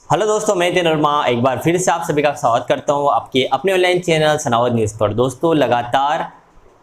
Hello दोस्तों, मैं तेन वर्मा एक बार फिर से आप सभी का स्वागत करता हूं आपके अपने ऑनलाइन चैनल सनावद न्यूज़ पर। दोस्तों, लगातार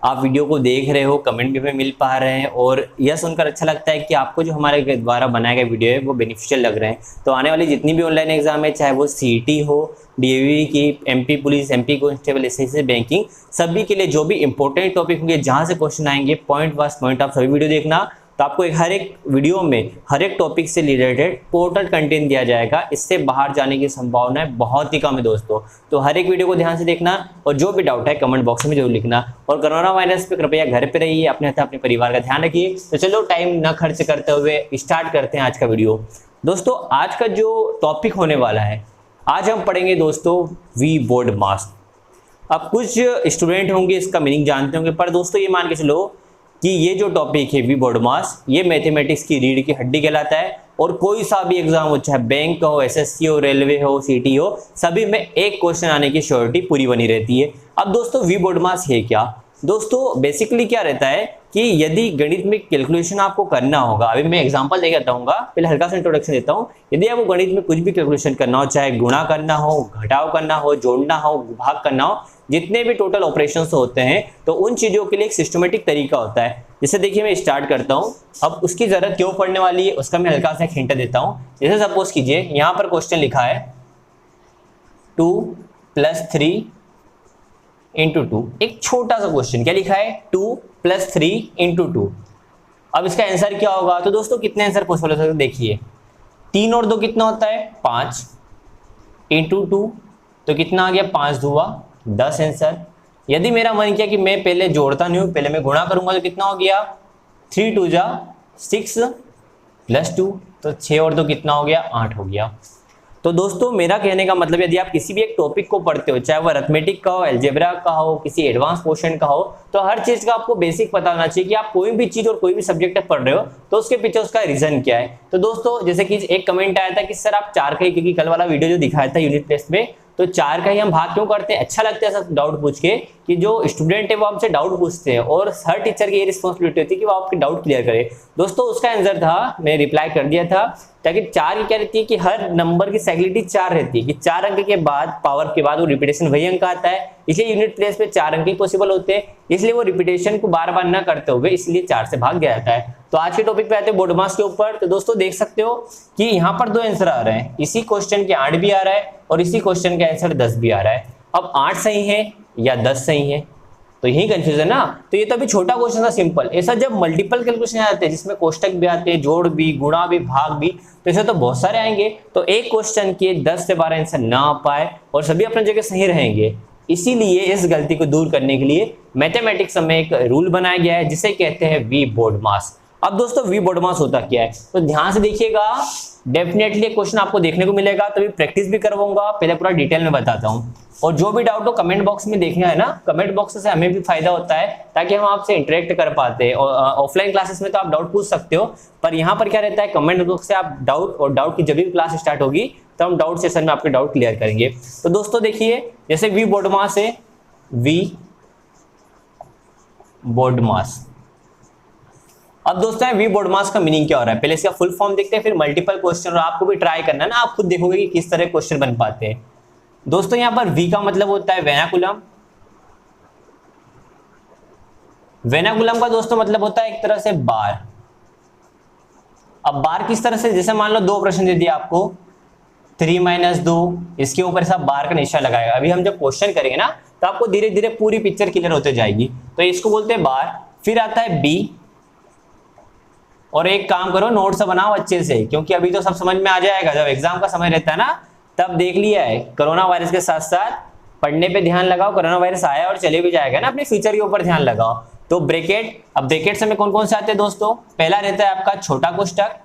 आप वीडियो को देख रहे हो, कमेंट भी हमें मिल पा रहे हैं और यह सुनकर अच्छा लगता है कि आपको जो हमारे द्वारा बनाए गए वीडियो है वो बेनिफिशियल लग रहे हैं। तो आने वाली जितनी भी ऑनलाइन एग्जाम है, चाहे वो सीईटी हो, डीएवी की, MP police, MP constable, SSC banking, सभी के लिए जो भी इंपॉर्टेंट टॉपिक होंगे, जहाँ से क्वेश्चन आएंगे, पॉइंट वाइज पॉइंट आप सभी वीडियो देखना। तो आपको हर एक वीडियो में हर एक टॉपिक से रिलेटेड टोटल कंटेंट दिया जाएगा। इससे बाहर जाने की संभावनाएं बहुत ही कम है दोस्तों। तो हर एक वीडियो को ध्यान से देखना और जो भी डाउट है कमेंट बॉक्स में जरूर लिखना। और कोरोना वायरस पे कृपया घर पे रहिए, अपने तथा अपने परिवार का ध्यान रखिए। तो चलो टाइम न खर्च करते हुए स्टार्ट करते हैं आज का वीडियो। दोस्तों, आज का जो टॉपिक होने वाला है, आज हम पढ़ेंगे दोस्तों वी बोर्ड मास्क। अब कुछ स्टूडेंट होंगे इसका मीनिंग जानते होंगे, पर दोस्तों ये मान के चलो कि ये जो टॉपिक है वी बोर्ड मास, ये मैथमेटिक्स की रीढ़ की हड्डी कहलाता है। और कोई सा भी एग्जाम हो, चाहे बैंक का हो, एसएससी हो, रेलवे हो, सीटी हो, सभी में एक क्वेश्चन आने की श्योरिटी पूरी बनी रहती है। अब दोस्तों वी बोर्ड मास है क्या? दोस्तों बेसिकली क्या रहता है कि यदि गणित में कैलकुलेशन आपको करना होगा, अभी मैं एग्जांपल देके बताऊंगा, पहले हल्का सा इंट्रोडक्शन देता हूं। यदि आपको गणित में कुछ भी कैलकुलेशन करना हो, चाहे गुणा करना हो, घटाव करना हो, जोड़ना हो, भाग करना हो, जितने भी टोटल ऑपरेशंस होते हैं, तो उन चीजों के लिए एक सिस्टमेटिक तरीका होता है। जैसे देखिए मैं स्टार्ट करता हूं। अब उसकी जरूरत क्यों पड़ने वाली है उसका मैं हल्का सा हिंट देता हूं। जैसे सपोज कीजिए यहां पर क्वेश्चन लिखा है 2 + 3 × 2। एक छोटा सा क्वेश्चन, क्या लिखा है? 2 + 3 × 2। अब इसका आंसर क्या होगा? तो दोस्तों कितने आंसर पॉसिबल हो सकते हैं? देखिए 3 और 2 कितना होता है? 5 × 2, तो कितना आ गया? 5 दूआ 10 आंसर। यदि मेरा मन किया कि मैं पहले जोड़ता नहीं हूं, पहले मैं गुणा करूंगा, तो कितना हो गया? 3 × 2 = 6 + 2, तो 6 और 2 कितना हो गया? 8 हो गया। तो दोस्तों मेरा कहने का मतलब, यदि आप किसी भी एक टॉपिक को पढ़ते हो, चाहे वो अरिथमेटिक का हो, अलजेब्रा का हो, किसी एडवांस पोर्शन का हो, तो हर चीज का आपको बेसिक पता होना चाहिए कि आप कोई भी चीज और कोई भी सब्जेक्ट पढ़ रहे हो तो उसके पीछे उसका रीजन क्या है। तो दोस्तों जैसे कि एक कमेंट आया था कि सर आप 4 का ही, क्योंकि कल वाला वीडियो जो दिखाया था यूनिट टेस्ट में, तो 4 का ही हम भाग क्यों करते हैं? अच्छा लगता है सब डाउट पूछ के, कि जो स्टूडेंट है वो आपसे डाउट पूछते हैं और हर टीचर की ये रिस्पॉन्सिबिलिटी होती है कि वो आपके डाउट क्लियर करे। दोस्तों उसका आंसर था, मैं रिप्लाई कर दिया था, ताकि 4 की क्या रहती है कि हर नंबर की साइक्लिटी 4 रहती है, कि 4 अंक के बाद, पावर के बाद वो रिपीटेशन वही अंक आता है। इसलिए यूनिट प्लेस पे 4 अंक ही पॉसिबल होते हैं, इसलिए वो रिपीटेशन को बार बार न करते हुए इसलिए 4 से भाग गया जाता है। तो आज के टॉपिक पे आते हैं बोर्ड मास के ऊपर। तो दोस्तों देख सकते हो कि यहाँ पर 2 आंसर आ रहे हैं, इसी क्वेश्चन के 8 भी आ रहा है और इसी क्वेश्चन का आंसर 10 भी आ रहा है। अब 8 सही है या 10 सही है, तो यही कंफ्यूजन ना। तो ये तो अभी छोटा क्वेश्चन था, सिंपल। ऐसा जब मल्टीपल कैलकुलेशन आते हैं, जिसमें कोष्टक भी आते हैं, जोड़ भी, गुणा भी, भाग भी, तो ऐसे तो बहुत सारे आएंगे। तो एक क्वेश्चन के 10 से 12 आंसर ना आ पाए और सभी अपनी जगह सही रहेंगे, इसीलिए इस गलती को दूर करने के लिए मैथमेटिक्स में एक रूल बनाया गया है, जिसे कहते हैं वी बोर्ड मास। अब दोस्तों वी बोर्ड मास होता क्या है, तो ध्यान से देखिएगा, डेफिनेटली क्वेश्चन आपको देखने को मिलेगा, तभी प्रैक्टिस भी करवाऊंगा। पहले पूरा डिटेल में बताता हूं और जो भी डाउट हो कमेंट बॉक्स में देखना है ना। कमेंट बॉक्स से हमें भी फायदा होता है, ताकि हम आपसे इंटरेक्ट कर पाते हैं। ऑफलाइन क्लासेस में तो आप डाउट पूछ सकते हो, पर यहाँ पर क्या रहता है, कमेंट बॉक्स से आप डाउट, और डाउट की जब भी क्लास स्टार्ट होगी तो हम डाउट सेशन में आपके डाउट क्लियर करेंगे। तो दोस्तों देखिए, जैसे वी बोर्ड मास है, वी बोर्ड मास। अब दोस्तों वी बोर्ड मास का मीनिंग क्या हो रहा है, पहले इसका फुल फॉर्म देखते हैं, फिर मल्टीपल क्वेश्चन, और आपको भी ट्राई करना है ना, आप खुद देखोगे कि किस तरह क्वेश्चन बन पाते हैं। दोस्तों यहाँ पर वी का मतलब होता है वेनाकुलम। वेनाकुलम का दोस्तों मतलब होता है एक तरह से बार। अब बार किस तरह से, जैसे मान लो 2 प्रश्न दे दिया आपको, 3 - 2, इसके ऊपर सब बार का निशान लगाएगा। अभी हम जब क्वेश्चन करेंगे ना, तो आपको धीरे धीरे पूरी पिक्चर क्लियर होते जाएगी। तो इसको बोलते हैं बार। फिर आता है बी, और एक काम करो, नोट्स बनाओ अच्छे से, क्योंकि अभी तो सब समझ में आ जाएगा, जब एग्जाम का समय रहता है ना, तब देख लिया है। कोरोना वायरस के साथ साथ पढ़ने पे ध्यान लगाओ, कोरोना वायरस आया और चले भी जाएगा ना, अपने फ्यूचर के ऊपर ध्यान लगाओ। तो ब्रैकेट, अब ब्रैकेट में कौन कौन से आते हैं दोस्तों? पहला रहता है आपका छोटा कोष्टक,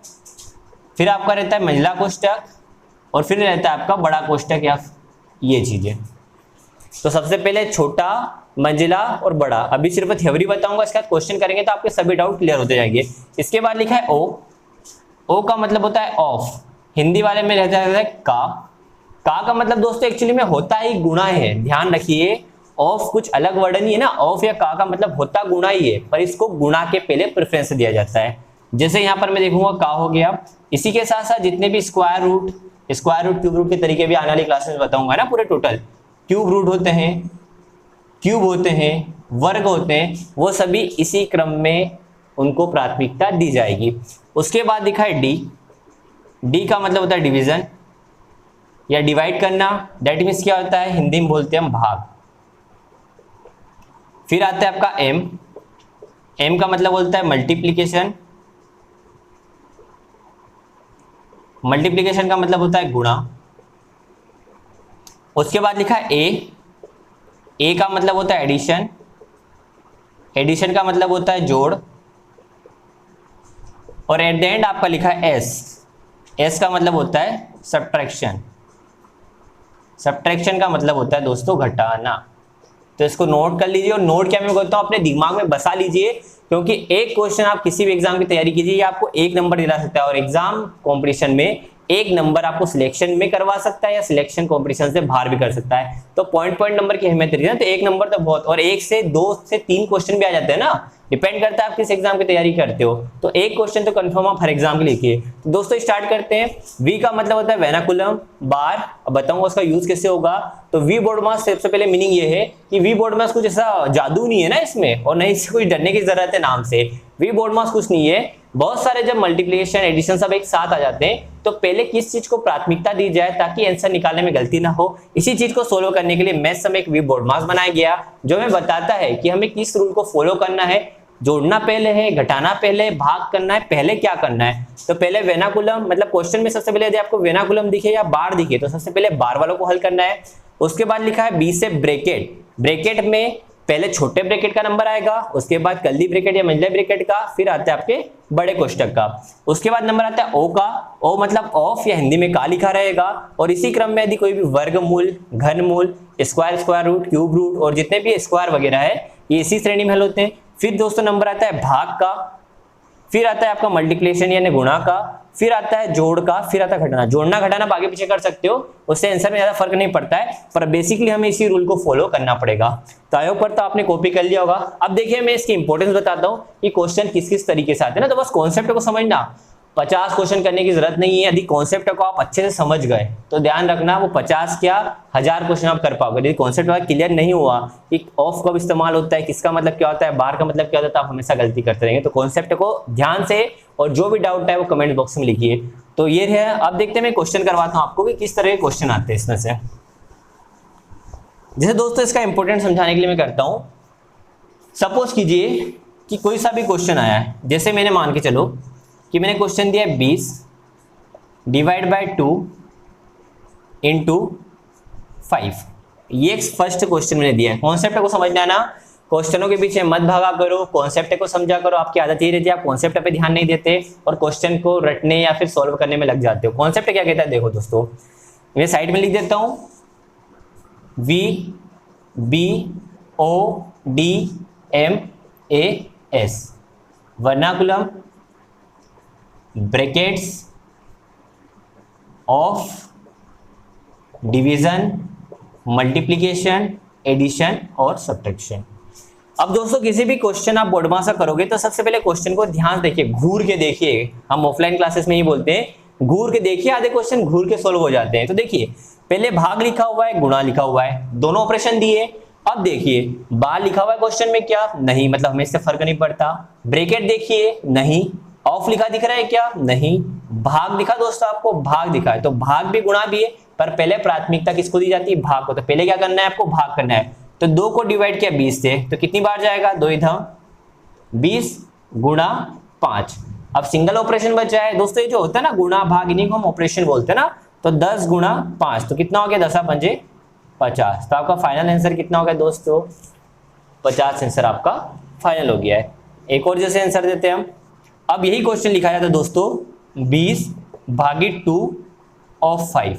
फिर आपका रहता है मंझला कोष्टक, और फिर रहता है आपका बड़ा कोष्टक, या ये चीजें। तो सबसे पहले छोटा, मंजिला और बड़ा। अभी सिर्फ थ्योरी बताऊंगा, इसके बाद क्वेश्चन करेंगे तो आपके सभी डाउट क्लियर होते जाएंगे। इसके बाद लिखा है ओ। ओ का मतलब होता है ऑफ, हिंदी वाले में रहता है का। का मतलब दोस्तों एक्चुअली में होता ही गुणा है, ध्यान रखिए। ऑफ कुछ अलग वर्ड नहीं है ना, ऑफ या का मतलब होता गुणा ही है, पर इसको गुणा के पहले प्रेफरेंस दिया जाता है। जैसे यहाँ पर मैं देखूंगा का हो गया, इसी के साथ साथ जितने भी square root, square root cube root के तरीके भी आने वाली क्लास में बताऊंगा ना पूरे टोटल। क्यूब रूट होते हैं, क्यूब होते हैं, वर्ग होते हैं, वो सभी इसी क्रम में उनको प्राथमिकता दी जाएगी। उसके बाद लिखा है डी। डी का मतलब होता है डिवीजन या डिवाइड करना, दैट मीन्स क्या होता है, हिंदी में बोलते हैं हम भाग। फिर आता है आपका एम। एम का मतलब बोलता है मल्टीप्लीकेशन। मल्टीप्लीकेशन का मतलब होता है गुणा। उसके बाद लिखा है ए। ए का मतलब होता है एडिशन। एडिशन का मतलब होता है जोड़। और एट द एंड आपका लिखा है एस। एस का मतलब होता है सब्ट्रैक्शन। सब्ट्रैक्शन का मतलब होता है दोस्तों घटाना। तो इसको नोट कर लीजिए, और नोट क्या मैं बोलता हूं अपने दिमाग में बसा लीजिए, क्योंकि एक क्वेश्चन आप किसी भी एग्जाम की तैयारी कीजिए, ये आपको 1 नंबर दिला सकता है, और एग्जाम कंपटीशन में 1 नंबर आपको सिलेक्शन में करवा सकता है या सिलेक्शन कंपटीशन से बाहर भी कर सकता है। तो पॉइंट नंबर की अहमियत रही है, तो 1 नंबर तो बहुत, और 1 से 2 से 3 क्वेश्चन भी आ जाते हैं ना, डिपेंड करता है आप किस एग्जाम की तैयारी करते हो। तो 1 क्वेश्चन तो कंफर्म आप हर एग्जाम के लिखिए। तो दोस्तों स्टार्ट करते हैं। वी का मतलब होता है वेनाकुलम बार। अब बताऊंगा उसका यूज कैसे होगा। तो वी बोर्ड मास, सबसे पहले मीनिंग ये है कि वी बोर्ड मास कुछ ऐसा जादू नहीं है ना इसमें, और नहीं इससे कोई डरने की जरूरत है नाम से। वी बोर्ड मास कुछ नहीं है, बहुत सारे जब मल्टीप्लिकेशन एडिशन सब एक साथ आ जाते हैं तो पहले किस चीज को प्राथमिकता दी जाए ताकि आंसर निकालने में गलती ना हो, इसी चीज को सोल्व करने के लिए मैथ्स में एक वी बोर्ड मास बनाया गया, जो हमें बताता है कि हमें किस रूल को फॉलो करना है। जोड़ना पहले है, घटाना पहले, भाग करना है, पहले क्या करना है। तो पहले वेनाकुलम, मतलब क्वेश्चन में सबसे पहले यदि आपको वेनाकुलम दिखे या बार दिखे तो सबसे पहले बार वालों को हल करना है। उसके बाद लिखा है बी से ब्रैकेट। ब्रैकेट में पहले छोटे ब्रैकेट का नंबर आएगा, उसके बाद कर्ली ब्रैकेट या मंझले ब्रैकेट का, फिर आता है आपके बड़े कोष्टक का। उसके बाद नंबर आता है ओ का। ओ मतलब ऑफ या हिंदी में का लिखा रहेगा। और इसी क्रम में यदि कोई भी वर्गमूल, घनमूल, square, square root, cube root और जितने भी स्क्वायर वगैरह है ये इसी श्रेणी में हल होते हैं। फिर दोस्तों नंबर आता है भाग का, फिर आता है आपका मल्टीप्लिकेशन यानी गुणा का, फिर आता है जोड़ का, फिर आता है घटाना। जोड़ना घटाना आगे पीछे कर सकते हो, उससे आंसर में ज्यादा फर्क नहीं पड़ता है, पर बेसिकली हमें इसी रूल को फॉलो करना पड़ेगा। तो आयोग पर तो आपने कॉपी कर लिया होगा। अब देखिए मैं इसकी इंपॉर्टेंस बताता हूँ कि क्वेश्चन किस किस तरीके से आते हैं ना, तो बस कॉन्सेप्ट को समझना। 50 क्वेश्चन करने की जरूरत नहीं है, यदि कॉन्सेप्ट को आप अच्छे से समझ गए तो ध्यान रखना वो 50 क्या 1000 क्वेश्चन आप कर पाओगे। यदि कॉन्सेप्ट क्लियर नहीं हुआ कि ऑफ कब इस्तेमाल होता है, किसका मतलब क्या होता है, बार का मतलब क्या होता है, आप हमेशा गलती करते रहेंगे। तो कॉन्सेप्ट को ध्यान से, और जो भी डाउट है वो कमेंट बॉक्स में लिखिए। तो ये है, अब देखते हैं मैं क्वेश्चन करवाता हूँ आपको कि किस तरह के क्वेश्चन आते हैं इसमें से। जैसे दोस्तों इसका इंपॉर्टेंट समझाने के लिए मैं करता हूँ, सपोज कीजिए कि कोई सा भी क्वेश्चन आया है, जैसे मैंने मान के चलो कि मैंने क्वेश्चन दिया है 20 डिवाइड बाय 2 इंटू 5। ये फर्स्ट क्वेश्चन मैंने दिया है। कॉन्सेप्ट को समझना है ना, क्वेश्चनों के पीछे मत भागा करो, कॉन्सेप्ट को समझा करो। आपकी आदत ये रहती है आप कॉन्सेप्ट पे ध्यान नहीं देते और क्वेश्चन को रटने या फिर सॉल्व करने में लग जाते हो। कॉन्सेप्ट क्या कहता है देखो दोस्तों, मैं साइड में लिख देता हूं, V B O D M A S, vinculum, brackets of division, multiplication, addition और सब्ट्रैक्शन। अब दोस्तों किसी भी क्वेश्चन आप बोर्ड मासा करोगे तो सबसे पहले क्वेश्चन को ध्यान देखिए, घूर के देखिए। हम ऑफलाइन क्लासेस में ही बोलते हैं घूर के देखिए, आधे क्वेश्चन घूर के सोल्व हो जाते हैं। तो देखिए पहले भाग लिखा हुआ है, गुणा लिखा हुआ है, दोनों ऑपरेशन दिए। अब देखिए बार लिखा हुआ है क्वेश्चन में क्या, नहीं, मतलब हमें इससे फर्क नहीं पड़ता। ब्रैकेट देखिए, नहीं। ऑफ लिखा दिख रहा है क्या, नहीं। भाग दिखा दोस्तों आपको, भाग दिखा है, तो भाग भी गुणा भी है, पर पहले प्राथमिकता किसको दी जाती है, भाग को। तो पहले क्या करना है आपको, भाग करना है। तो 2 को डिवाइड किया 20 से, तो कितनी बार जाएगा, 2 इधम 20 गुणा 5। अब सिंगल ऑपरेशन बच जाए दोस्तों, ये जो होता है ना गुणा भाग, इन्हीं को हम ऑपरेशन बोलते हैं ना। तो 10 गुणा 5, तो कितना हो गया, 10 पंजे 50। तो आपका फाइनल आंसर कितना हो गया दोस्तों, 50 आंसर आपका फाइनल हो गया है। एक और जैसे आंसर देते हैं हम। अब यही क्वेश्चन लिखा जाता है दोस्तों 20 भागित 2 ऑफ 5।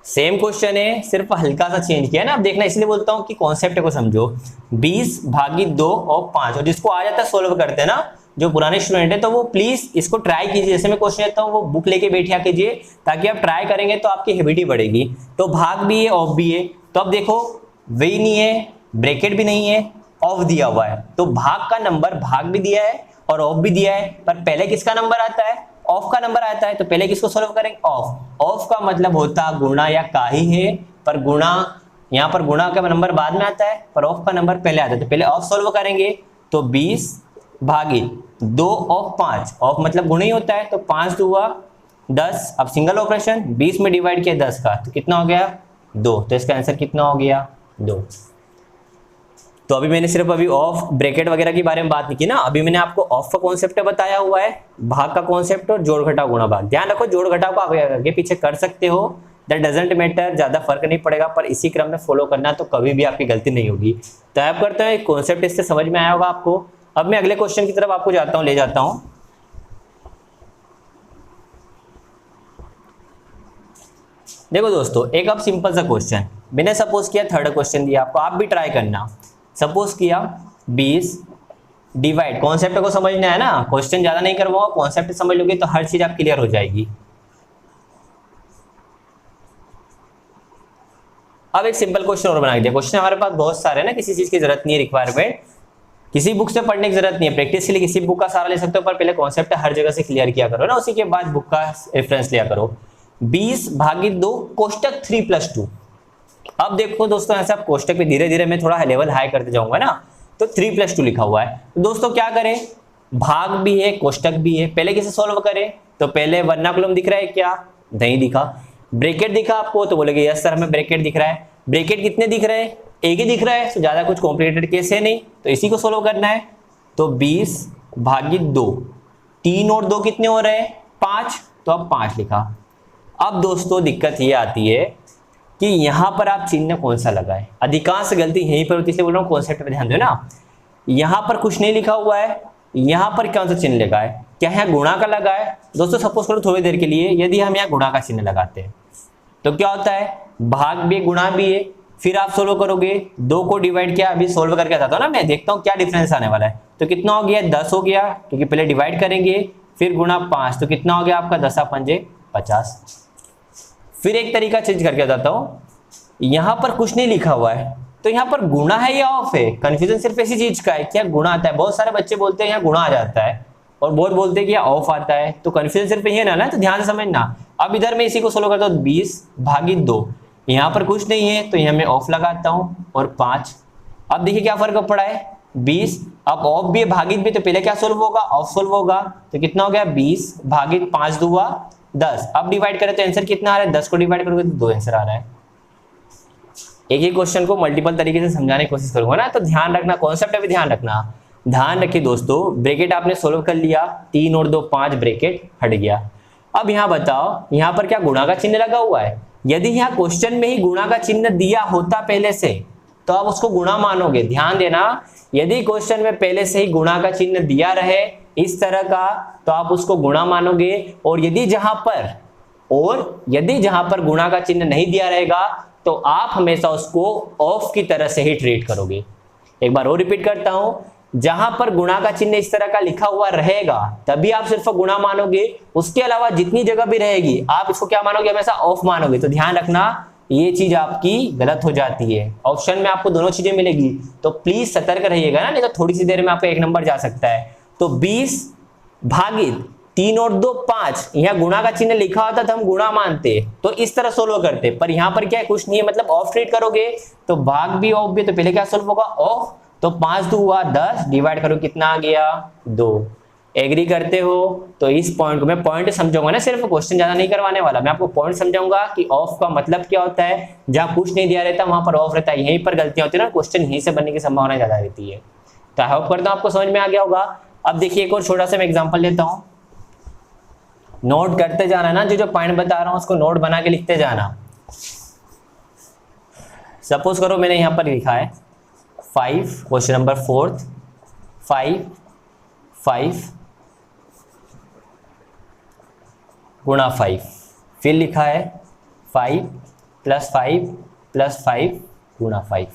सेम क्वेश्चन है, सिर्फ हल्का सा चेंज किया है ना। अब देखना, इसलिए बोलता हूं कि कॉन्सेप्ट को समझो। 20 भागित 2 ऑफ 5, और जिसको आ जाता है सोल्व करते हैं ना, जो पुराने स्टूडेंट है, तो वो प्लीज इसको ट्राई कीजिए। जैसे मैं क्वेश्चन देता हूँ वो बुक लेके बैठिया कीजिए, ताकि आप ट्राई करेंगे तो आपकी हैबिट ही बढ़ेगी। तो भाग भी है, ऑफ भी है। तो अब देखो वही नहीं है, ब्रैकेट भी नहीं है, ऑफ दिया हुआ है। तो भाग का नंबर भाग भी दिया है और ऑफ भी दिया है, पर पहले किसका नंबर आता है, ऑफ का नंबर आता है तो पहले किसको सोल्व करेंगे, ऑफ। ऑफ का मतलब होता गुणा या का ही है, पर गुणा यहाँ पर गुणा का नंबर बाद में आता है, पर ऑफ का नंबर पहले आता है। तो पहले ऑफ सोल्व करेंगे तो 20 भागित 2 ऑफ 5, ऑफ मतलब गुणा ही होता है, तो 5 दूआ 10। अब सिंगल ऑपरेशन 20 में डिवाइड किया 10 का, तो कितना हो गया 2। तो इसका आंसर कितना हो गया 2। तो अभी मैंने सिर्फ अभी ऑफ ब्रैकेट वगैरह के बारे में बात नहीं की ना, अभी मैंने आपको ऑफ का कॉन्सेप्ट बताया हुआ है, भाग का कॉन्सेप्ट और जोड़ घटाव गुणा भाग। ध्यान रखो जोड़ घटाव को आगे पीछे कर सकते हो, दैट डजंट मैटर, ज्यादा फर्क नहीं पड़ेगा, पर इसी क्रम में फॉलो करना तो कभी भी आपकी गलती नहीं होगी। तो आप करते हैं कॉन्सेप्ट, इससे समझ में आया होगा आपको। अब मैं अगले क्वेश्चन की तरफ आपको जाता हूं, ले जाता हूं। देखो दोस्तों, एक अब सिंपल सा क्वेश्चन मैंने सपोज किया, थर्ड क्वेश्चन दिया आपको, आप भी ट्राई करना। सपोज किया 20 डिवाइड, कॉन्सेप्ट को समझना है ना, क्वेश्चन ज्यादा नहीं करवाऊंगा, कॉन्सेप्ट समझ लोगे तो हर चीज आप क्लियर हो जाएगी। अब एक सिंपल क्वेश्चन और बना दिया। क्वेश्चन हमारे पास बहुत सारे हैं ना, किसी चीज की जरूरत नहीं है, रिक्वायरमेंट किसी बुक से पढ़ने की जरूरत नहीं है, प्रैक्टिस के लिए किसी बुक का सहारा ले सकते हो, पर पहले कॉन्सेप्ट हर जगह से क्लियर किया करो ना, उसी के बाद बुक का रेफरेंस लिया करो। 20 भागित 2 कोष्टक 3+2। अब देखो दोस्तों, ऐसा कोष्टक पे धीरे धीरे मैं थोड़ा लेवल हाई करते जाऊंगा ना, तो 3+2 लिखा हुआ है। तो दोस्तों क्या करें, भाग भी है कोष्टक भी है, पहले किसे सोल्व करें, तो पहले वर्नाकुलम दिख रहा है क्या, नहीं दिखा। ब्रैकेट दिखा आपको, तो बोलेगे यस सर हमें ब्रैकेट दिख रहा है। ब्रैकेट कितने दिख रहे हैं, एक ही दिख रहा है, तो ज्यादा कुछ कॉम्प्लिकेटेड केस है नहीं, तो इसी को सोल्व करना है। तो 20 भागित 2, 3 और 2 कितने हो रहे हैं 5, तो अब 5 लिखा। अब दोस्तों दिक्कत ये आती है कि यहां पर आप चिन्ह कौन सा लगाए, अधिकांश गलती यहीं पर होती है, इसलिए बोल रहा हूं कॉन्सेप्ट पे ध्यान दो ना। यहां पर कुछ नहीं लिखा हुआ है, यहां पर कौन सा चिन्ह लगाए, क्या यहाँ गुणा का लगाए। दोस्तों सपोज करो थोड़ी देर के लिए, यदि हम यहाँ गुणा का चिन्ह लगाते हैं तो क्या होता है, भाग भी है गुणा भी है, फिर आप सोल्व करोगे 2 को डिवाइड किया, अभी सोल्व करके आता हूं ना मैं, देखता हूँ क्या डिफरेंस आने वाला है। तो कितना हो गया 10 हो गया, क्योंकि पहले डिवाइड करेंगे, फिर गुणा 5, तो कितना हो गया आपका 10 5 50। फिर एक तरीका चेंज करके बताता हूँ, यहां पर कुछ नहीं लिखा हुआ है, तो यहाँ पर गुणा है या ऑफ है, कंफ्यूजन सिर्फ ऐसी चीज का है क्या गुणा आता है। बहुत सारे बच्चे बोलते हैं यहाँ गुणा आ जाता है, और बहुत बोलते हैं कि ऑफ आता है, तो कंफ्यूजन सिर्फ ये ना, तो ध्यान से समझना। अब इधर मैं इसी को सोल्व करता हूँ, 20 भागित 2, यहाँ पर कुछ नहीं है तो यहाँ मैं ऑफ लगाता हूँ, और 5। अब देखिए क्या फर्क पड़ा है 20, अब ऑफ भी है भागित भी, तो पहले क्या सोल्व होगा, ऑफ सोल्व होगा, तो कितना हो गया 20 भागित 5 दूआ 10। अब डिवाइड करें तो आंसर कितना आ रहा है, 10 को डिवाइड करोगे तो 2 आंसर आ रहा है। एक ही क्वेश्चन को मल्टीपल तरीके से समझाने की कोशिश करूंगा ना, तो ध्यान रखना, कॉन्सेप्ट भी ध्यान रखना। ध्यान रखिए दोस्तों, ब्रैकेट आपने सोल्व कर लिया, 3 और 2 5, ब्रैकेट हट गया। अब यहाँ बताओ, यहाँ पर क्या गुणा का चिन्ह लगा हुआ है, यदि यहाँ क्वेश्चन में ही गुणा का चिन्ह दिया होता पहले से, तो आप उसको गुणा मानोगे। ध्यान देना, यदि क्वेश्चन में पहले से ही गुणा का चिन्ह दिया रहे इस तरह का, तो आप उसको गुणा मानोगे, और यदि जहां पर गुणा का चिन्ह नहीं दिया रहेगा, तो आप हमेशा उसको ऑफ की तरह से ही ट्रीट करोगे। एक बार और रिपीट करता हूं, जहां पर गुणा का चिन्ह इस तरह का लिखा हुआ रहेगा तभी आप सिर्फ गुणा मानोगे, उसके अलावा जितनी जगह भी रहेगी आप इसको क्या मानोगे, हमेशा ऑफ मानोगे। तो ध्यान रखना, ये चीज आपकी गलत हो जाती है। ऑप्शन में आपको दोनों चीजें मिलेगी, तो प्लीज सतर्क रहिएगा ना, नहीं तो थोड़ी सी देर में आपका 1 नंबर जा सकता है। तो 20 भागित 3 और 2 5, यहाँ गुणा का चिन्ह लिखा होता तो हम गुणा मानते, तो इस तरह सोल्व करते, पर यहाँ पर क्या है कुछ नहीं है, मतलब ऑफ ट्रीट करोगे, तो भाग भी ऑफ भी, तो पहले क्या सोल्व होगा ऑफ, तो 5 2 हुआ 10, डिवाइड करो कितना आ गया 2। एग्री करते हो, तो इस पॉइंट को मैं पॉइंट समझाऊंगा ना, सिर्फ क्वेश्चन ज्यादा नहीं करवाने वाला, मैं आपको पॉइंट समझाऊंगा कि ऑफ का मतलब क्या होता है। जहां कुछ नहीं दिया रहता वहां पर ऑफ रहता है, यहीं पर गलतियां होती है ना, क्वेश्चन यहीं से बनने की संभावना ज्यादा रहती है। तो आई होप करता हूं आपको समझ में आ गया होगा। अब देखिए एक और छोटा सा मैं एग्जाम्पल लेता हूं, नोट करते जाना ना, जो पॉइंट बता रहा हूं उसको नोट बना के लिखते जाना। सपोज करो मैंने यहां पर लिखा है 5, क्वेश्चन नंबर 4, 5 5 गुणा 5, फिर लिखा है 5 + 5 + 5 गुणा 5।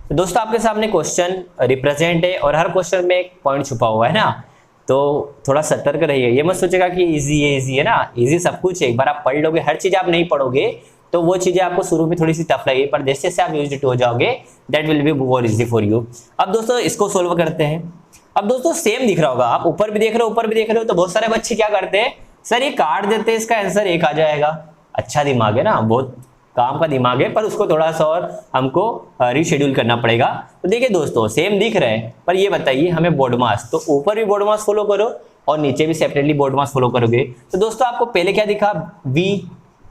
तो दोस्तों आपके सामने क्वेश्चन रिप्रेजेंट है, और हर क्वेश्चन में एक पॉइंट छुपा हुआ है ना, तो थोड़ा सतर्क रहिए। ये मत सोचेगा कि इजी है ना, इजी सब कुछ है, एक बार आप पढ़ लोगे, हर चीज आप नहीं पढ़ोगे तो वो चीजें आपको शुरू में थोड़ी सी टफ लगेगी, पर जैसे जैसे आप यूज्ड टू हो जाओगे that will be more easy for you. अब दोस्तों इसको सोल्व करते हैं। अब दोस्तों सेम दिख रहा होगा, आप ऊपर भी देख रहे हो ऊपर भी देख रहे हो, तो बहुत सारे बच्चे क्या करते हैं, सर ये काट देते हैं, इसका आंसर 1 आ जाएगा। अच्छा दिमाग है ना, बहुत काम का दिमाग है, पर उसको थोड़ा सा और हमको रीशेड्यूल करना पड़ेगा। तो देखिए दोस्तों सेम दिख रहे हैं, पर ये बताइए हमें बोर्ड मास, तो ऊपर भी बोर्ड मास फॉलो करो और नीचे भी सेपरेटली बोर्ड मास फॉलो करोगे। तो दोस्तों आपको पहले क्या दिखा, V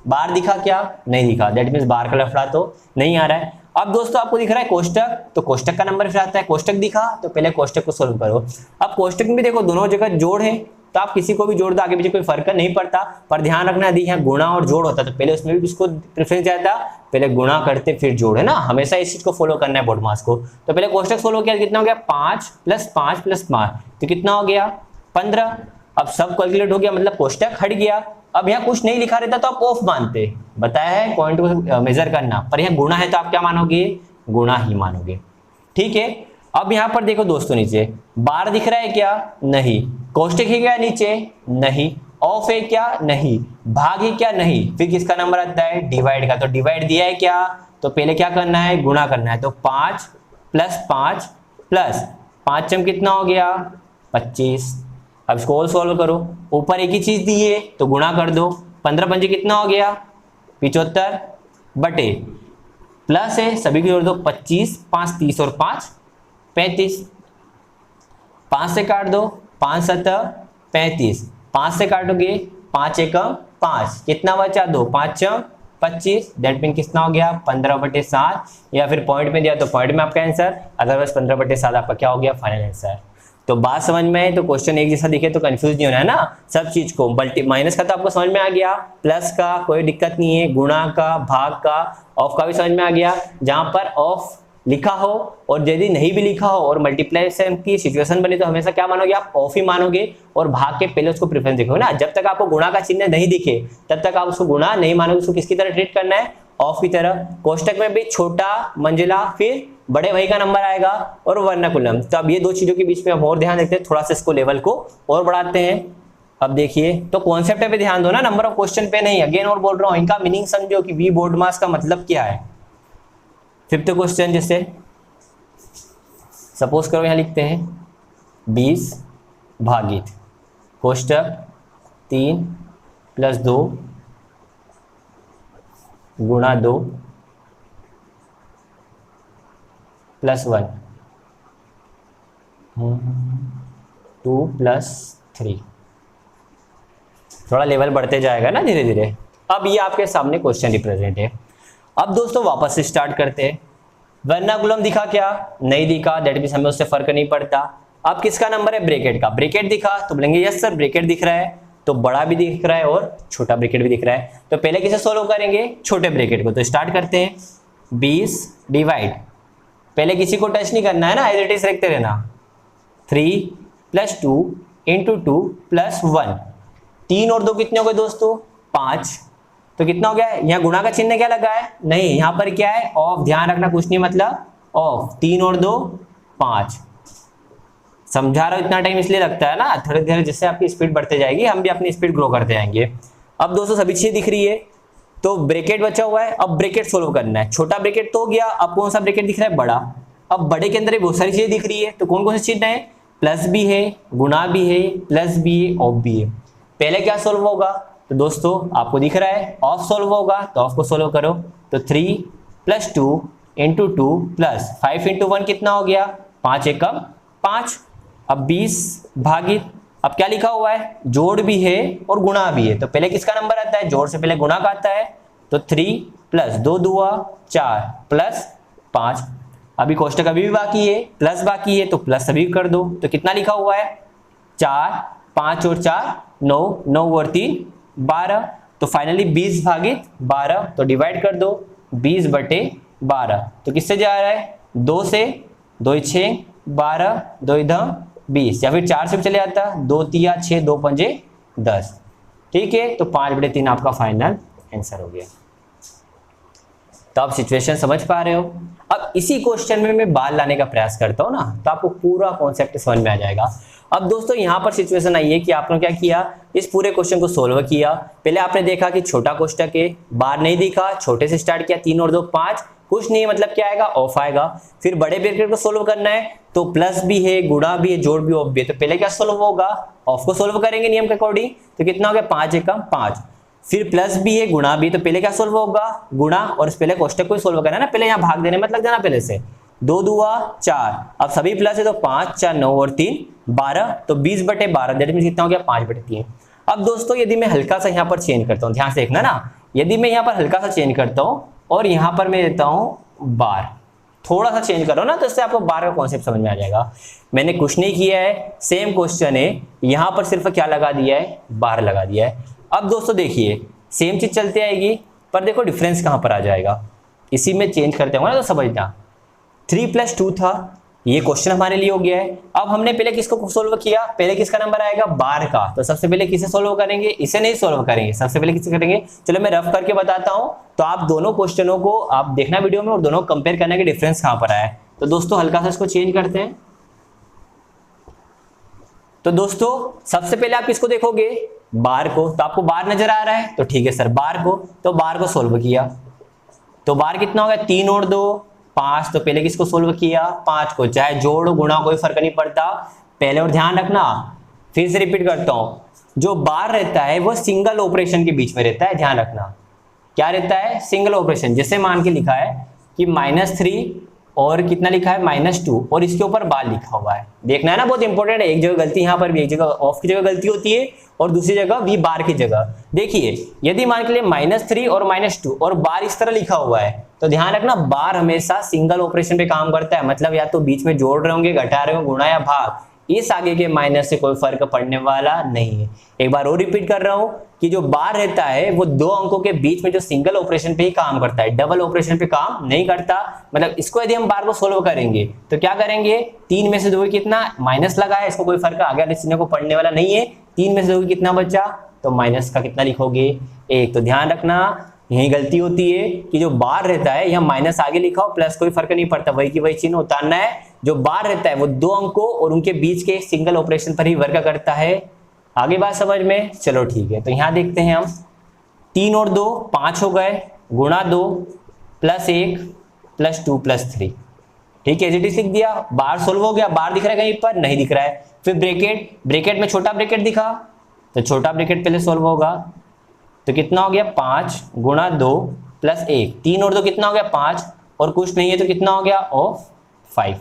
बार दिखा क्या, नहीं दिखा, दैट मीन्स बार का लफड़ा तो नहीं आ रहा है। अब दोस्तों आपको दिख रहा है कोष्टक, तो कोष्टक का नंबर फिर आता है, कोष्टक दिखा तो पहले कोष्टक को सोल्व करो। अब कोष्टक में भी देखो दोनों जगह जोड़ है, तो आप किसी को भी जोड़ दो, आगे पीछे कोई फर्क नहीं पड़ता, पर ध्यान रखना यदि यहाँ गुणा और जोड़ होता तो पहले उसमें भी उसको प्रेफरेंस जाता, पहले गुणा करते फिर जोड़, है ना, हमेशा इस चीज को फॉलो करना है बोर्ड मास को। तो पहले कोष्टक सोल्व किया, कितना हो गया 5 + 5 + 5, तो कितना हो गया 15। अब सब कैलकुलेट हो गया, मतलब कोष्टक हट गया। अब यहाँ कुछ नहीं लिखा रहता तो आप ऑफ मानते, बताया है पॉइंट को मेजर करना, पर यहाँ गुणा है तो आप क्या मानोगे, गुणा ही मानोगे। ठीक है, अब यहाँ पर देखो दोस्तों नीचे बार दिख रहा है क्या, नहीं, कोष्टक है क्या नीचे, नहीं, ऑफ है क्या, नहीं, भाग है क्या, नहीं, फिर किसका नंबर आता है, डिवाइड का। तो डिवाइड दिया है क्या, तो पहले क्या करना है, गुणा करना है। तो 5 + 5 + 5 कितना हो गया 25। अब इसको और सॉल्व करो, ऊपर एक ही चीज दी है तो गुणा कर दो, 15 पंजे कितना हो गया 75 बटे प्लस है सभी को जोड़ दो 25, 5 30 और 5 35, 5 से काट दो 5 7 35, 5 से काटोगे 5 एकम 5, कितना बचा 2, 5 6 25, दैट मीन कितना हो गया 15/7, या फिर पॉइंट में दिया तो पॉइंट में आपका आंसर, अदरवाइज 15/7 आपका क्या हो गया फाइनल आंसर। तो बात समझ में है, तो क्वेश्चन एक जैसा दिखे तो कंफ्यूज नहीं होना है ना, सब चीज को मल्टी माइनस का तो आपको समझ में आ गया, प्लस का कोई दिक्कत नहीं है, गुणा का, भाग का, ऑफ का भी समझ में आ गया। जहां पर ऑफ लिखा हो और यदि नहीं भी लिखा हो और मल्टीप्लिकेशन की सिचुएशन बनी तो हमेशा क्या मानोगे आप, ऑफ ही मानोगे, और भाग के पहले उसको प्रेफरेंस देखोगे ना। जब तक आपको गुणा का चिन्ह नहीं दिखे तब तक आप उसको गुणा नहीं मानोगे, उसको किसकी तरह ट्रीट करना है, ऑफ की तरह। कोष्टक में भी छोटा मंजिला फिर बड़े भाई का नंबर आएगा और वर्नाकुलम। तो अब ये दो चीजों के बीच में हम और ध्यान देते हैं, थोड़ा सा इसको लेवल को और बढ़ाते हैं। अब देखिए तो कॉन्सेप्ट पे ध्यान दो ना, नंबर ऑफ क्वेश्चन पे नहीं। अगेन और बोल रहा हूं, इनका मीनिंग समझो कि वी बोर्ड मास का मतलब क्या है। 5th क्वेश्चन जैसे सपोज करो यहां लिखते हैं 20 भागित कोष्टक 3 + 2 गुणा 2 + 1 2 + 3। थोड़ा लेवल बढ़ते जाएगा ना धीरे धीरे। अब ये आपके सामने क्वेश्चन रिप्रेजेंट है। अब दोस्तों वापस से स्टार्ट करते हैं। वर्नाकुलम दिखा क्या, नहीं दिखा, दैट मींस हमें उससे फर्क नहीं पड़ता। अब किसका नंबर है, ब्रैकेट का। ब्रैकेट दिखा तो बोलेंगे यस सर ब्रैकेट दिख रहा है, तो बड़ा भी दिख रहा है और छोटा ब्रैकेट भी दिख रहा है। तो पहले किसे सोल्व करेंगे, छोटे ब्रैकेट को। तो स्टार्ट करते हैं 20 डिवाइड, पहले किसी को टच नहीं करना है ना, एज इट इज रखते रहना, 3 + 2 × 2 + 1, 3 और 2 कितने हो गए दोस्तों 5, तो कितना हो गया, यहाँ गुणा का चिन्ह क्या लगा है, नहीं, यहाँ पर क्या है ऑफ, ध्यान रखना कुछ नहीं मतलब ऑफ, 3 और 2 5। समझा रहा हूं इतना टाइम इसलिए लगता है ना, थोड़ी देर जिससे आपकी स्पीड बढ़ते जाएगी, हम भी अपनी स्पीड ग्रो करते जाएंगे। अब दोस्तों सभी चीजें दिख रही है, तो ब्रैकेट बचा हुआ है, अब ब्रैकेट सोल्व करना है। छोटा ब्रैकेट तो हो गया, अब कौन सा ब्रैकेट दिख रहा है, बड़ा। अब बड़े के अंदर बहुत सारी चीजें दिख रही है, तो कौन कौन सी चिन्ह है, प्लस भी है, गुणा भी है, प्लस भी है, ऑफ भी है। पहले क्या सोल्व होगा, तो दोस्तों आपको दिख रहा है ऑफ सोल्व होगा, तो ऑफ को सोल्व करो। तो 3 + 2 × 2 + 5 × 1 कितना हो गया 5 एकम 5। अब 20 भागित, अब क्या लिखा हुआ है, जोड़ भी है और गुणा भी है, तो पहले किसका नंबर आता है, जोड़ से पहले गुणा का आता है। तो 3 + 2 दूआ 4 + 5। अभी कोष्टक अभी भी बाकी है, प्लस बाकी है, तो प्लस अभी कर दो। तो कितना लिखा हुआ है 4, 5 और 4 9, 9 और 3 12। तो फाइनली 20 भागित 12, तो डिवाइड कर दो 20/12। तो किससे जा रहा है, 2 से, 2 6 12, 2 20, या फिर 4 से भी चले जाता, 2 3 6 2 5 10। ठीक है, तो 5/3 आपका फाइनल आंसर हो गया। तो आप सिचुएशन समझ पा रहे हो। अब इसी क्वेश्चन में मैं बाल लाने का प्रयास करता हूं ना, तो आपको पूरा कॉन्सेप्ट समझ में आ जाएगा। अब दोस्तों यहाँ पर सिचुएशन आई है कि आपने क्या किया, इस पूरे क्वेश्चन को सोल्व किया। पहले आपने देखा कि छोटा कोष्टक है, बार नहीं दिखा, छोटे से स्टार्ट किया, 3 और 2 5, कुछ नहीं है मतलब क्या आएगा, ऑफ आएगा। फिर बड़े ब्रैकेट को सोल्व करना है तो प्लस भी है, गुणा भी है, जोड़ भी, ऑफ भी है, तो पहले क्या सोल्व होगा, ऑफ को सोल्व करेंगे नियम के अकॉर्डिंग, तो कितना हो गया 5 एकम 5। फिर प्लस भी है, गुणा भी, तो पहले क्या सोल्व होगा, गुणा, और पहले कोष्टक को सोल्व करना है ना, पहले यहाँ भाग देने में लग जाना पहले से, 2 दूआ 4, अब सभी प्लस है तो 5 4 9 और 3 12, तो 20/12 दैट मींस कितना हो गया 5/3। अब दोस्तों यदि मैं हल्का सा यहाँ पर चेंज करता हूँ, ध्यान से देखना ना, यदि मैं यहाँ पर हल्का सा चेंज करता हूँ और यहाँ पर मैं देता हूँ बार, थोड़ा सा चेंज करो ना, तो इससे आपको बार का कॉन्सेप्ट समझ में आ जाएगा। मैंने कुछ नहीं किया है, सेम क्वेश्चन है, यहाँ पर सिर्फ क्या लगा दिया है, बार लगा दिया है। अब दोस्तों देखिए सेम चीज चलती आएगी, पर देखो डिफरेंस कहाँ पर आ जाएगा, इसी में चेंज करते होंगे ना, तो समझना 3 + 2 था, ये क्वेश्चन हमारे लिए हो गया है। अब हमने पहले किसको सोल्व किया, पहले किसका नंबर आएगा, बार का, तो सबसे पहले किसे सोल्व करेंगे, इसे नहीं सोल्व करेंगे, सबसे पहले किसे करेंगे, चलो मैं रफ करके बताता हूं, तो आप दोनों क्वेश्चनों को आप देखना वीडियो में और दोनों कंपेयर करने के डिफरेंस कहां पर आया है। तो दोस्तों हल्का सा इसको चेंज करते हैं। तो दोस्तों सबसे पहले आप किसको देखोगे, बार को, तो आपको बार नजर आ रहा है, तो ठीक है सर बार को, तो बार को सोल्व किया, तो बार कितना हो गया 3 और 2 5, तो पहले किसको सोल्व किया 5 को, चाहे जोड़ गुणा कोई फर्क नहीं पड़ता पहले। और ध्यान रखना, फिर से रिपीट करता हूं, जो बार रहता है वो सिंगल ऑपरेशन के बीच में रहता है, ध्यान रखना क्या रहता है, सिंगल ऑपरेशन। जैसे मान के लिखा है कि -3 और कितना लिखा है -2 और इसके ऊपर बार लिखा हुआ है, देखना है ना, बहुत इंपॉर्टेंट है, एक जगह गलती यहाँ पर भी, एक जगह ऑफ की जगह गलती होती है और दूसरी जगह भी बार की जगह। देखिए यदि मान के लिए -3 और -2 और बार इस तरह लिखा हुआ है, तो ध्यान रखना बार हमेशा सिंगल ऑपरेशन पे काम करता है, मतलब या तो बीच में जोड़ रहे होंगे, घटा रहे होंगे, गुणा या भाग, इस आगे के माइनस से कोई फर्क पड़ने वाला नहीं है। एक बार और रिपीट कर रहा हूं कि जो बार रहता है वो 2 अंकों के बीच में जो सिंगल ऑपरेशन पे ही काम करता है, डबल ऑपरेशन पे काम नहीं करता। मतलब इसको यदि हम बार को सोल्व करेंगे तो क्या करेंगे, 3 में से 2 कितना माइनस लगा है, इसको कोई फर्क आगे वाले चिन्ह को पढ़ने वाला नहीं है, 3 में से 2 कितना बचा, तो माइनस का कितना लिखोगे 1। तो ध्यान रखना यही गलती होती है कि जो बार रहता है यहाँ माइनस आगे लिखा हो, प्लस कोई फर्क नहीं पड़ता, वही की वही चिन्ह उतारना है। जो बार रहता है वो 2 अंकों और उनके बीच के सिंगल ऑपरेशन पर ही वर्क करता है। आगे बात समझ में, चलो ठीक है। तो यहाँ देखते हैं हम 3 और 2 5 हो गए, गुणा 2 + 1 + 2 + 3, ठीक है, एज लिख दिया। बार सोल्व हो गया, बार दिख रहा है कहीं पर, नहीं दिख रहा है। फिर ब्रैकेट, ब्रैकेट में छोटा ब्रैकेट दिखा तो छोटा ब्रैकेट पहले सोल्व होगा, तो कितना हो गया 5 गुणा 2 + 1, 3 और 2 कितना हो गया 5 और कुछ नहीं है तो कितना हो गया ऑफ 5।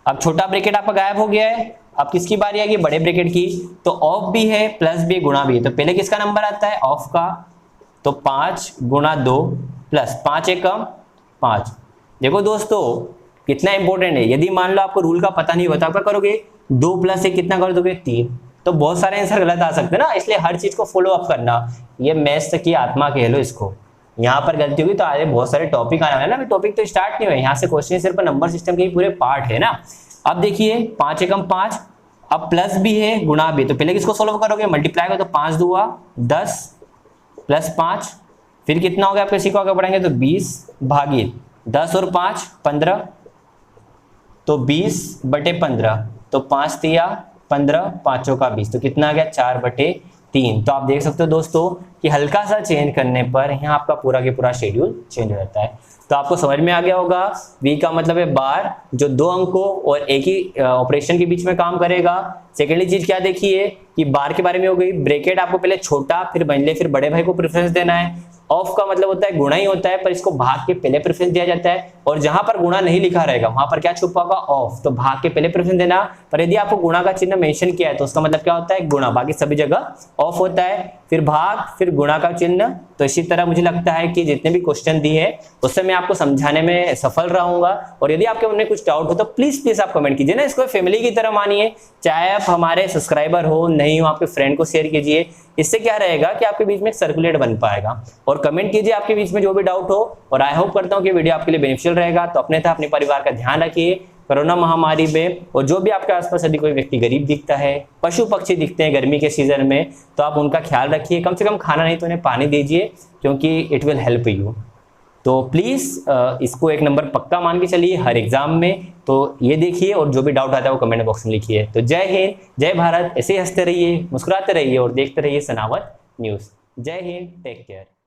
अब छोटा ब्रैकेट आपका गायब हो गया है, अब किसकी बारी आएगी, बड़े ब्रैकेट की। तो ऑफ भी है प्लस भी गुणा भी है, तो पहले किसका नंबर आता है ऑफ का, तो 5 गुणा 2 + 5 एकम 5। देखो दोस्तों कितना इंपॉर्टेंट है, यदि मान लो आपको रूल का पता नहीं होता, क्या करोगे 2 + 1 कितना कर दोगे 3, तो बहुत सारे आंसर गलत आ सकते हैं ना, इसलिए हर चीज को फॉलो अप करना, ये मैथ्स की आत्मा कह लो इसको। यहाँ पर गलती होगी तो आगे बहुत सारे टॉपिक आने वाले ना, अभी टॉपिक तो स्टार्ट नहीं हुए, यहाँ से क्वेश्चन सिर्फ नंबर सिस्टम के ही पूरे पार्ट है ना। अब देखिए 5 एकम 5, अब प्लस भी है गुणा भी, तो पहले किसको सोल्व करोगे, मल्टीप्लाई करो, तो 5 दूआ 10 + 5, फिर कितना हो गया आपको, इसी को आगे बढ़ाएंगे तो 20 भागित 10 और 5 15, तो 20/15, तो 5 तिया 15, 5 का 20, तो कितना आ गया 4/3। तो आप देख सकते हो दोस्तों कि हल्का सा चेंज करने पर यहाँ आपका पूरा के पूरा शेड्यूल चेंज हो जाता है। तो आपको समझ में आ गया होगा, वी का मतलब है बार जो 2 अंकों और एक ही ऑपरेशन के बीच में काम करेगा। सेकेंडली चीज क्या देखिए कि बार के बारे में हो गई, ब्रैकेट आपको पहले छोटा फिर बनले फिर बड़े भाई को प्रेफरेंस देना है। ऑफ का मतलब होता है गुणा ही होता है, पर इसको भाग के पहले प्रेफरेंस दिया जाता है, और जहां पर गुणा नहीं लिखा रहेगा वहां पर क्या छुपा होगा ऑफ, तो भाग के पहले प्रेफरेंस देना। पर यदि आपको गुणा का चिन्ह मेंशन किया है तो उसका मतलब क्या होता है गुणा, बाकी सभी जगह ऑफ होता है, फिर भाग फिर गुणा का चिन्ह। तो इसी तरह मुझे लगता है कि जितने भी क्वेश्चन दिए हैं उससे मैं आपको समझाने में सफल रहूंगा। और यदि आपके मन में कुछ डाउट हो तो प्लीज आप कमेंट कीजिए ना, इसको फैमिली की तरह मानिए, चाहे आप हमारे सब्सक्राइबर हो नहीं हो, आपके फ्रेंड को शेयर कीजिए। इससे क्या रहेगा कि आपके बीच में एक सर्कुलेट बन पाएगा। और कमेंट कीजिए आपके बीच में जो भी डाउट हो, और आई होप करता हूं कि वीडियो आपके लिए बेनिफिशियल रहेगा। तो अपने अपने परिवार का ध्यान रखिए कोरोना महामारी में, और जो भी आपके आसपास यदि कोई व्यक्ति गरीब दिखता है, पशु पक्षी दिखते हैं गर्मी के सीजन में, तो आप उनका ख्याल रखिए, कम से कम खाना नहीं तो उन्हें पानी दीजिए, क्योंकि इट विल हेल्प यू। तो प्लीज इसको 1 नंबर पक्का मान के चलिए हर एग्जाम में। तो ये देखिए, और जो भी डाउट आता है वो कमेंट बॉक्स में लिखिए। तो जय हिंद, जय भारत, ऐसे ही हंसते रहिए, मुस्कुराते रहिए और देखते रहिए सनावत न्यूज। जय हिंद, टेक केयर।